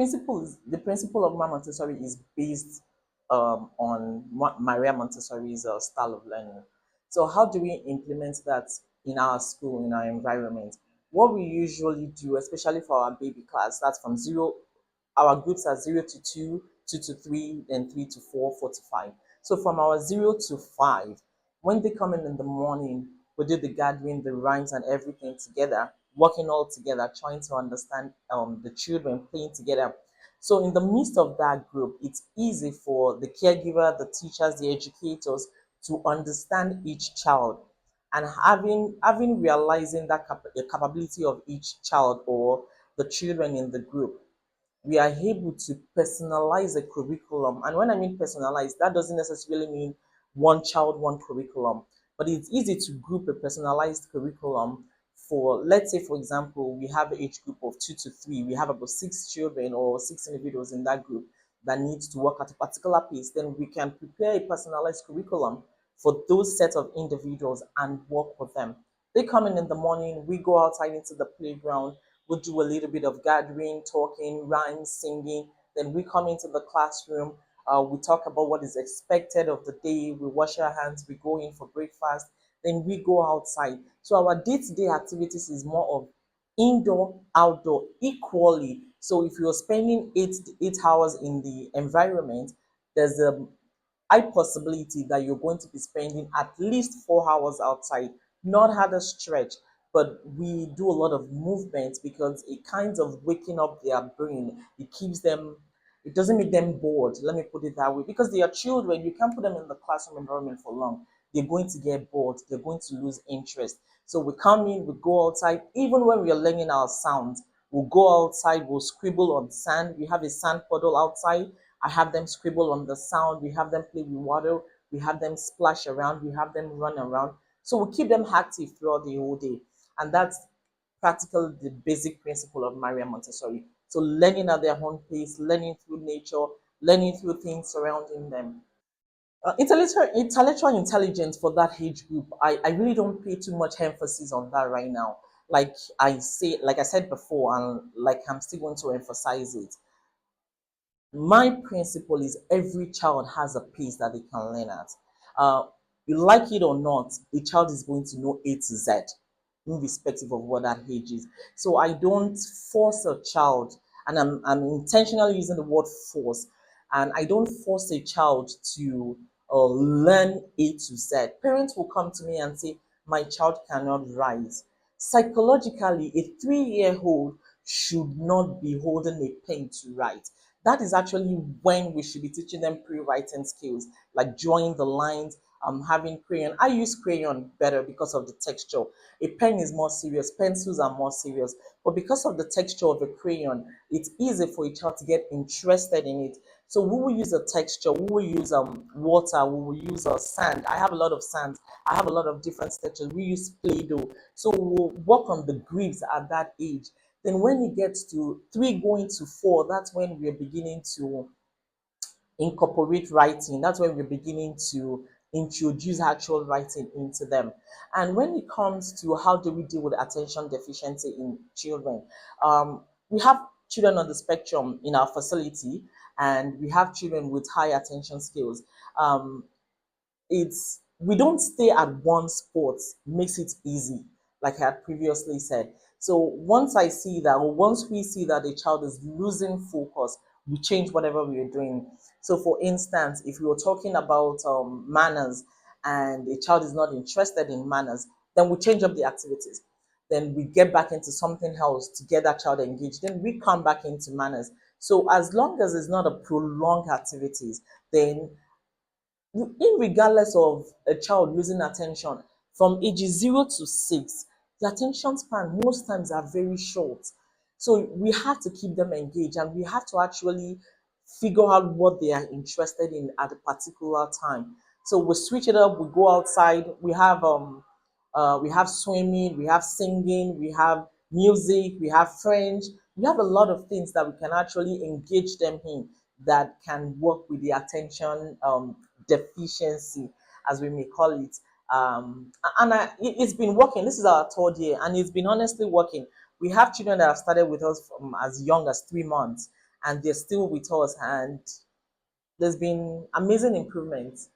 the principle of Moi Montessori is based on Maria Montessori's style of learning. So how do we implement that in our school, in our environment? What we usually do, especially for our baby class, that's from zero. Our groups are 0 to 2, 2 to 3, then 3 to 4, 4 to 5. So from our 0 to 5, when they come in the morning, we do the gathering, the rhymes, and everything together, working all together, trying to understand the children playing together. So in the midst of that group, it's easy for the caregiver, the teachers, the educators to understand each child, and having realizing that the capability of each child or the children in the group, we are able to personalize a curriculum. And when I mean personalize, that doesn't necessarily mean one child, one curriculum, but it's easy to group a personalized curriculum for, let's say, for example, we have an age group of 2 to 3, we have about 6 children or 6 individuals in that group that needs to work at a particular pace, then we can prepare a personalized curriculum for those set of individuals and work with them. They come in the morning, we go outside into the playground, we'll do a little bit of gathering, talking, rhymes, singing. Then we come into the classroom. We talk about what is expected of the day. We wash our hands. We go in for breakfast. Then we go outside. So our day-to-day activities is more of indoor, outdoor, equally. So if you're spending 8 hours in the environment, there's a high possibility that you're going to be spending at least 4 hours outside, not had a stretch, but we do a lot of movement because it kind of waking up their brain. It keeps them, it doesn't make them bored. Let me put it that way. Because they are children, you can't put them in the classroom environment for long. They're going to get bored, they're going to lose interest. So we come in, we go outside, even when we are learning our sounds, we'll go outside, we'll scribble on sand. We have a sand puddle outside. I have them scribble on the sound. We have them play with water. We have them splash around. We have them run around. So we keep them active throughout the whole day. And that's practically the basic principle of Maria Montessori. So learning at their own pace, learning through nature, learning through things surrounding them. Intellectual intelligence for that age group, I really don't pay too much emphasis on that right now. Like I said before, and like I'm still going to emphasize it, my principle is every child has a pace that they can learn at. Uh, you like it or not, a child is going to know A to Z, irrespective of what that age is. So I don't force a child, and I'm intentionally using the word force, and I don't force a child to learn A to Z. Parents will come to me and say, my child cannot write. Psychologically, a 3 year old should not be holding a pen to write. That is actually when we should be teaching them pre-writing skills, like drawing the lines, having crayon. I use crayon better because of the texture. A pen is more serious, pencils are more serious, but because of the texture of a crayon, it's easy for a child to get interested in it. So we will use a texture, we will use water, we will use sand. I have a lot of sand. I have a lot of different textures. We use Play-Doh. So we'll work on the grips at that age. Then when it gets to 3 going to 4, that's when we're beginning to incorporate writing. That's when we're beginning to introduce actual writing into them. And when it comes to how do we deal with attention deficiency in children, we have children on the spectrum in our facility, and we have children with high attention skills. Um, it's we don't stay at one spot, makes it easy, like I had previously said. So once I see that, or once we see that a child is losing focus, we change whatever we are doing. So for instance, if we were talking about manners and a child is not interested in manners, then we change up the activities. Then we get back into something else to get that child engaged. Then we come back into manners. So as long as it's not a prolonged activities, then regardless of a child losing attention from ages 0 to 6, the attention span most times are very short. So we have to keep them engaged, and we have to actually figure out what they are interested in at a particular time. So we switch it up, we go outside, we have swimming, we have singing, we have music, we have French. We have a lot of things that we can actually engage them in that can work with the attention deficiency, as we may call it. It's been working. This is our 3rd year, and it's been honestly working. We have children that have started with us from as young as 3 months, and they're still with us, and there's been amazing improvements.